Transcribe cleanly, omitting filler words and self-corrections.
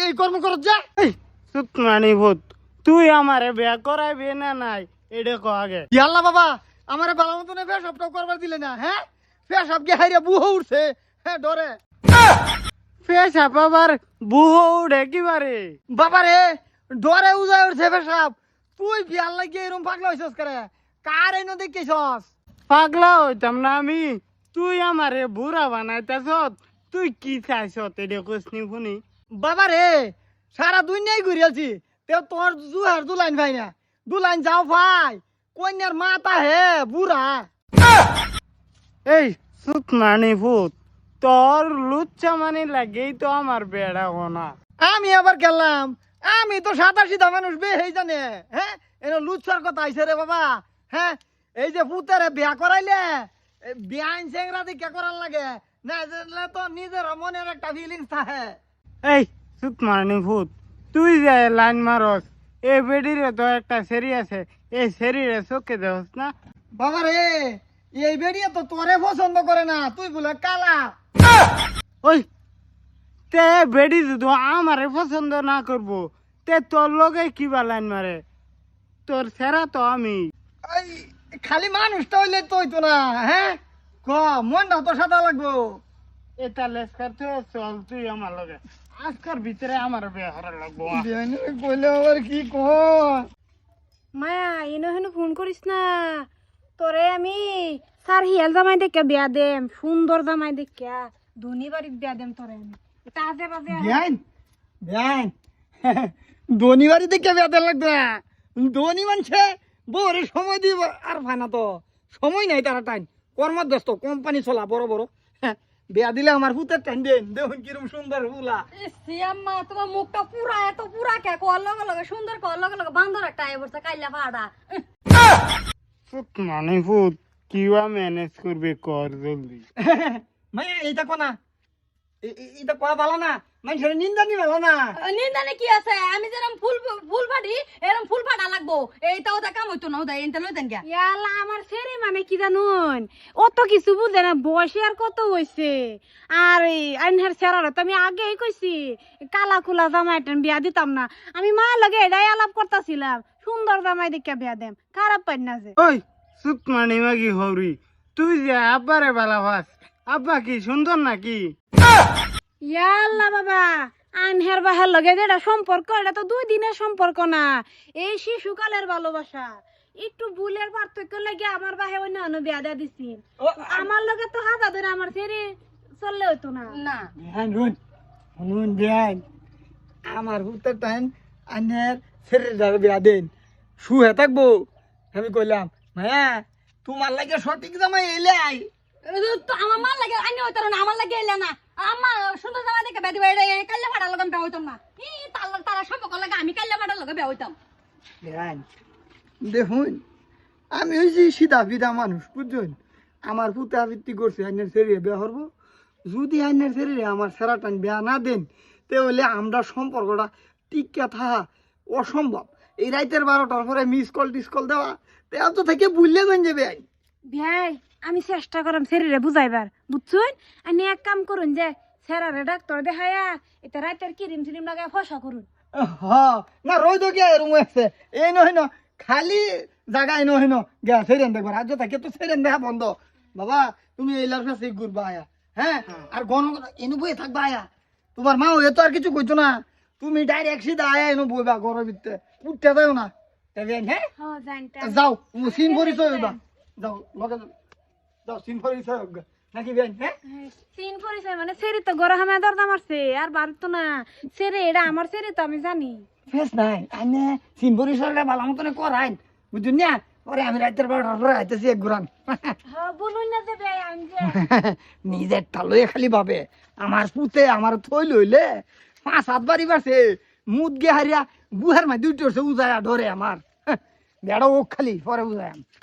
এই কর্ম করত যা সুতমানি ভূত তুই আমারে বিয়া করাইবি না নাই এটা কো আগে আল্লাহ বাবা আমারে ভালো মতন পেশাবটাও করবার দিলে না। হ্যাঁ পেশাব গে হাইরে বুহ উঠছে। হ্যাঁ ডরে পেশা পাবার বুহ উড়ে কিবারে বাবা রে ডরে উজায় উঠছে পেশাব। তুই বিয়ার লাগিয়ে এরম পাগলা হইছস করে কার এই নদী কেছস? পাগলা হইতাম না আমি, তুই আমারে বুড়া বানাইতেছ। তুই কি চাইছ এটা কসনি শুনি? বাবা রে সারা দুনিয়ায় ঘুরিয়েছি তেও তোর জুহার দুলাইন ভাই না দুলাইন যাও ভাই কন্যার মাতা হে বুড়া। এই সুতমানি ভূত তোর লুচ্চা মানি লাগেই তো আমার বেড়া গোনা। আমি আবার গেলাম আমি তো সাদা সিধা মানুষ বে এই জানে। হ্যাঁ এনে লুচ্ছার কথা আইছে রে বাবা। হ্যাঁ এই যে পুতেরে বিয়া করাইলে বিয়াইন চেংরা দিকে করার লাগে না জানলে তো নিজের মনের একটা ফিলিংস থাকে। এই সুতমানি ভূত তুই যে লাইন মারস এই বেডিরে তো একটা সেরি আছে, এই সেরিরে চোখে দেওস না? বাবা রে এই বেরিয়ে তো তোরে পছন্দ করে না তুই বলে কালা। ওই তে বেডি যদি আমারে পছন্দ না করবো তে তোর লগে কিবা লাইন মারে? তোর সেরা তো আমি। এই খালি মানুষটা হইলে তো হইতো না। হ্যাঁ ক মনটা তো সাদা লাগবো। এটা লেসকার তুই চল তুই আমার লগে আজকার ভিতরে আমার বিয়ে করা লাগবো। কইলে আবার কি ক মায়া এনে হেন ফোন করিস না, তোরে আমি স্যার হিয়াল জামাই দেখে বিয়া দেম, সুন্দর জামাই দেখে ধনী বাড়ির বিয়া দেম তোরে আমি। তাজে বাজে বিয়াইন বিয়াইন ধনী বাড়ি দেখে বেঁধে লাগবে না। ধনী মানুষে বউরে সময় দিব আর ভাই না তো সময় নাই তারা টাইম কর্মত ব্যস্ত কোম্পানি চলা বড় বড়। হ্যাঁ, বিয়া দিলে আমার ভূতের টাইম দেন দেখুন কিরম সুন্দর ফুলা। সিয়াম্মা তোমার মুখটা পুরা এত পুরা কে কল লগে লগে সুন্দর কল লগে লগে বান্দর একটা এবছর কাইলা ভাড়া। মানে ভূত কিবা ম্যানেজ করবে কর জলদি। মাইয়া এইটা কোনা এটা কোয়া ভালো না মানুষের নিন্দা নি ভালো না। নিন্দানে কি আছে, আমি যেরকম ফুল ফুল ফাটি এরকম ফুল ফাটা লাগবো। এইটা ওটা কাম হইতো না, ওটা এনতে লই দেন গিয়া। ইয়ালা আমার ছেড়ে মানে কি জানুন অত কিছু বুঝে না, বয়সে আর কত হইছে। আর এই আইনহার ছেড়ার তো আমি আগেই কইছি কালা কুলা জামাইটান বিয়া দিতাম না। আমি মা লগে এটাই আলাপ করতেছিলাম সুন্দর জামাই দেখে বিয়া দেম, খারাপ পাই না যে। ওই সুতমানি মাগি হরি তুই যে আব্বারে বালা ভাস, আব্বা কি সুন্দর নাকি? ইয়াল্লা বাবা আইনহার বাহার লগে যেটা সম্পর্ক এটা তো 2 দিনের সম্পর্ক না, এই শিশুকালের ভালোবাসা। একটু ভুলের পার্থক্য লাগে আমার বাহে অন্য বিয়া দিয়া দিছি। আমার লগে তো হাজা ধরে আমার ছেড়ে চললে হইতো না। না বিয়াইন রুন রুন বিয়াইন আমার ভূতের টাইম আনের ছেড়ে যাবে বিয়া দেন শুয়ে থাকবো। আমি কইলাম হ্যাঁ তোমার লাগে সঠিক জামাই এলে আই। তো আমার মার লাগে আইন হইতো না, আমার লাগে এলে না। আমার সুন্দর জামা দেখে বেদি বাইরে কাল্লা ফাড়া লগে বিয়া হইতাম না। তারা সম্পর্ক লাগে আমি কাল্লা ফাড়ার লগে বিয়া হইতাম। বিয়াইন দেখুন আমি ওই যে সিধা বিধা মানুষ বুঝছেন আমার পুতে আবৃত্তি করছে আইনের ছেড়ে বিয়া করবো। যদি আইনের ছেড়ে আমার সেরা টাইম বিয়া না দেন তাহলে আমরা সম্পর্কটা টিকা থাকা অসম্ভব। এই রাইতের 12টার পরে মিস কল টিসকল দেওয়া তেও তো থেকে বুঝলে যান যাবে আইন। ভাই আমি চেষ্টা করাম শরীরে বুঝাইবার বুঝছুন। আমি এক কাম করুন যে সেরারে ডাক্তার দেখায়া এটা রাতের ক্রিম টিম লাগায় ফসা করুন। না রই তো গিয়া এরম আছে এই নয় না খালি জায়গায় নয় না গিয়া সেরেন দেখবার আজ থাকে তো সেরেন দেখা বন্ধ। বাবা তুমি এইলার কাছে ঘুরবা আয়া। হ্যাঁ আর গণ এনে বয়ে থাকবা আয়া। তোমার মা এ তো আর কিছু কইতো না, তুমি ডাইরেক্ট সিধা আয়া এনে বইবা ঘরের ভিতরে উঠতে যাও না। হ্যাঁ যাও সিন পরিচয় হইবা যাও লগে যাও সিন পরিচয় হোক নাকি বেন। হ্যাঁ সিন পরিচয় মানে সেরি তো গড়া হামে দরদা মারছে আর বার তো না সেরে এটা আমার সেরে তো আমি জানি। ফেস নাই আইনে সিন পরিচয়টা ভালো মতনে করাইন বুঝুন না। পরে আমি রাতের 12টার পরে আইতেছি এক ঘুরান। হ্যাঁ বলুন না যে ভাই আমি যে নিজের লইয়ে খালি ভাবে আমার পুতে আমার থই লইলে 5-7 বাড়ি বাড়ছে মুদ গে হারিয়া বুহার মাই দুইটা উজায়া ধরে আমার বেড়া ও খালি পরে উজায়।